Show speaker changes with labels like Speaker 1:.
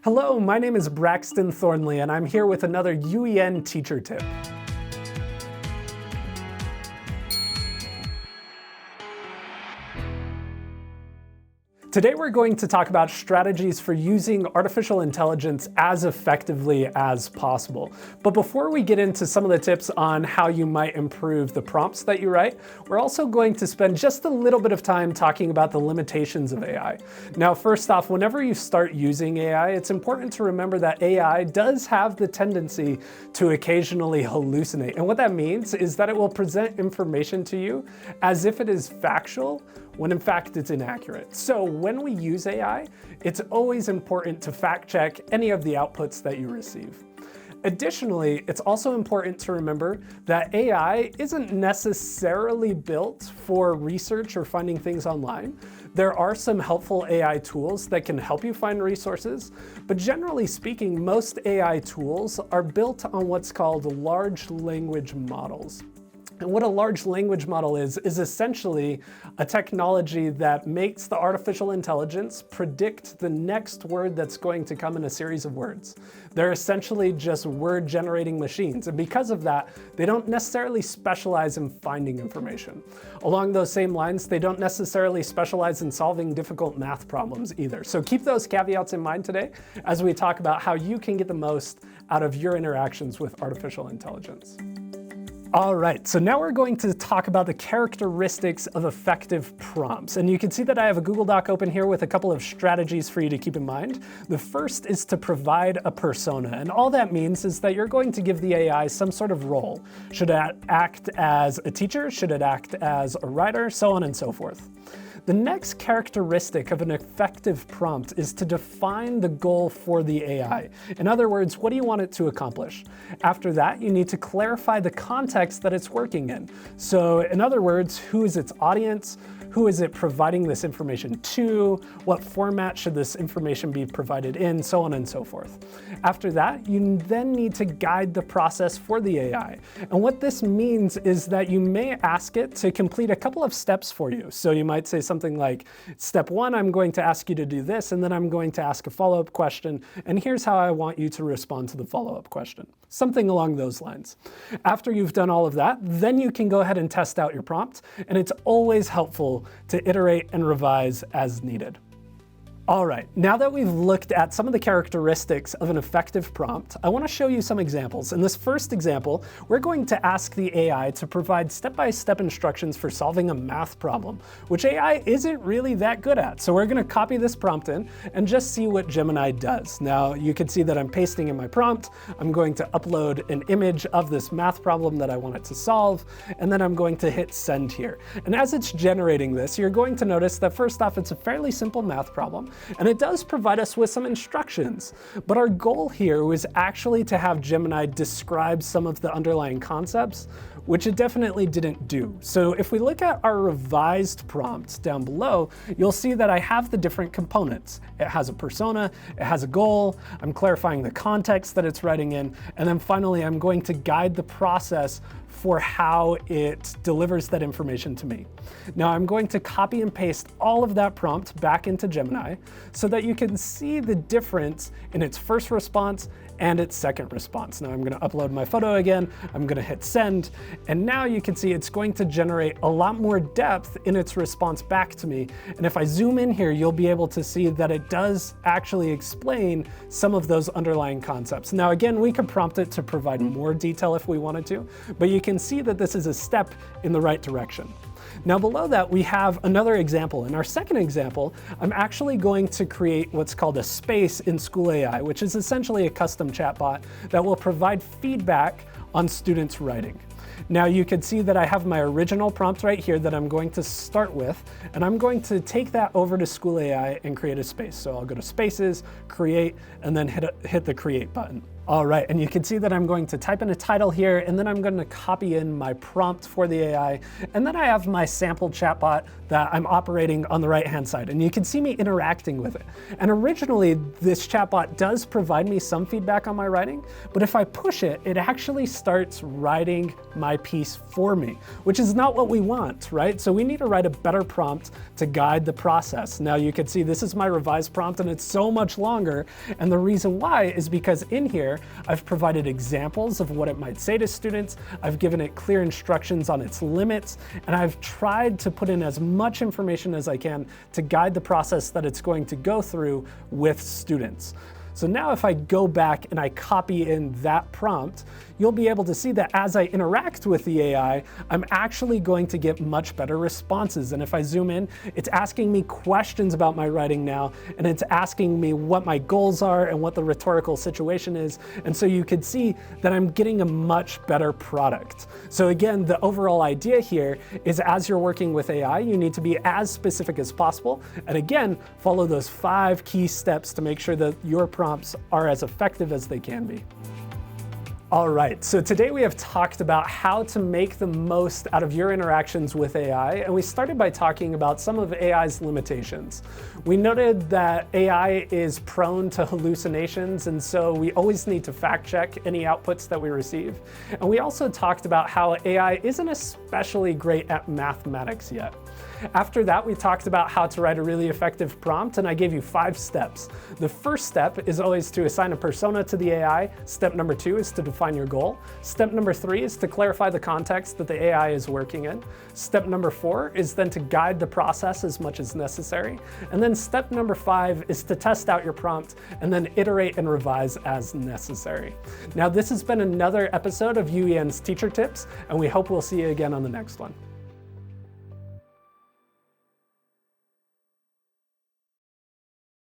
Speaker 1: Hello, my name is Braxton Thornley, and I'm here with another UEN teacher tip. Today we're going to talk about strategies for using artificial intelligence as effectively as possible. But before we get into some of the tips on how you might improve the prompts that you write, we're also going to spend just a little bit of time talking about the limitations of AI. Now, first off, whenever you start using AI, it's important to remember that AI does have the tendency to occasionally hallucinate. And what that means is that it will present information to you as if it is factual, when in fact it's inaccurate. So when we use AI, it's always important to fact check any of the outputs that you receive. Additionally, it's also important to remember that AI isn't necessarily built for research or finding things online. There are some helpful AI tools that can help you find resources, but generally speaking, most AI tools are built on what's called large language models. And what a large language model is essentially a technology that makes the artificial intelligence predict the next word that's going to come in a series of words. They're essentially just word generating machines. And because of that, they don't necessarily specialize in finding information. Along those same lines, they don't necessarily specialize in solving difficult math problems either. So keep those caveats in mind today as we talk about how you can get the most out of your interactions with artificial intelligence. All right, so now we're going to talk about the characteristics of effective prompts. And you can see that I have a Google Doc open here with a couple of strategies for you to keep in mind. The first is to provide a persona. And all that means is that you're going to give the AI some sort of role. Should it act as a teacher? Should it act as a writer? So on and so forth. The next characteristic of an effective prompt is to define the goal for the AI. In other words, what do you want it to accomplish? After that, you need to clarify the context that it's working in. So in other words, who is its audience? Who is it providing this information to? What format should this information be provided in? So on and so forth. After that, you then need to guide the process for the AI. And what this means is that you may ask it to complete a couple of steps for you. So you might say something like, step one, I'm going to ask you to do this, and then I'm going to ask a follow-up question, and here's how I want you to respond to the follow-up question. Something along those lines. After you've done all of that, then you can go ahead and test out your prompt, and it's always helpful to iterate and revise as needed. All right, now that we've looked at some of the characteristics of an effective prompt, I want to show you some examples. In this first example, we're going to ask the AI to provide step-by-step instructions for solving a math problem, which AI isn't really that good at. So we're going to copy this prompt in and just see what Gemini does. Now, you can see that I'm pasting in my prompt. I'm going to upload an image of this math problem that I want it to solve, and then I'm going to hit send here. And as it's generating this, you're going to notice that first off, it's a fairly simple math problem. And it does provide us with some instructions, but our goal here was actually to have Gemini describe some of the underlying concepts, which it definitely didn't do. So if we look at our revised prompts down below, you'll see that I have the different components. It has a persona, it has a goal, I'm clarifying the context that it's writing in, and then finally I'm going to guide the process for how it delivers that information to me. Now I'm going to copy and paste all of that prompt back into Gemini so that you can see the difference in its first response and its second response. Now I'm going to upload my photo again, I'm going to hit send, and now you can see it's going to generate a lot more depth in its response back to me. And if I zoom in here, you'll be able to see that it does actually explain some of those underlying concepts. Now again, we could prompt it to provide more detail if we wanted to, but you can see that this is a step in the right direction. Now below that, we have another example. In our second example, I'm actually going to create what's called a space in School AI, which is essentially a custom chatbot that will provide feedback on students' writing. Now you can see that I have my original prompt right here that I'm going to start with, and I'm going to take that over to School AI and create a space. So I'll go to Spaces, Create, and then hit the Create button. All right, and you can see that I'm going to type in a title here, and then I'm going to copy in my prompt for the AI, and then I have my sample chatbot that I'm operating on the right-hand side, and you can see me interacting with it. And originally, this chatbot does provide me some feedback on my writing, but if I push it, it actually starts writing my piece for me, which is not what we want, right? So we need to write a better prompt to guide the process. Now you can see this is my revised prompt, and it's so much longer, and the reason why is because in here, I've provided examples of what it might say to students, I've given it clear instructions on its limits, and I've tried to put in as much information as I can to guide the process that it's going to go through with students. So now if I go back and I copy in that prompt, you'll be able to see that as I interact with the AI, I'm actually going to get much better responses. And if I zoom in, it's asking me questions about my writing now, and it's asking me what my goals are and what the rhetorical situation is. And so you can see that I'm getting a much better product. So again, the overall idea here is as you're working with AI, you need to be as specific as possible. And again, follow those 5 key steps to make sure that your prompts are as effective as they can be. All right, so today we have talked about how to make the most out of your interactions with AI, and we started by talking about some of AI's limitations. We noted that AI is prone to hallucinations, and so we always need to fact check any outputs that we receive. And we also talked about how AI isn't especially great at mathematics yet. After that, we talked about how to write a really effective prompt, and I gave you 5 steps. The first step is always to assign a persona to the AI. Step number 2 is to define your goal. Step number 3 is to clarify the context that the AI is working in. Step number 4 is then to guide the process as much as necessary. And then step number 5 is to test out your prompt and then iterate and revise as necessary. Now, this has been another episode of UEN's Teacher Tips, and we hope we'll see you again on the next one.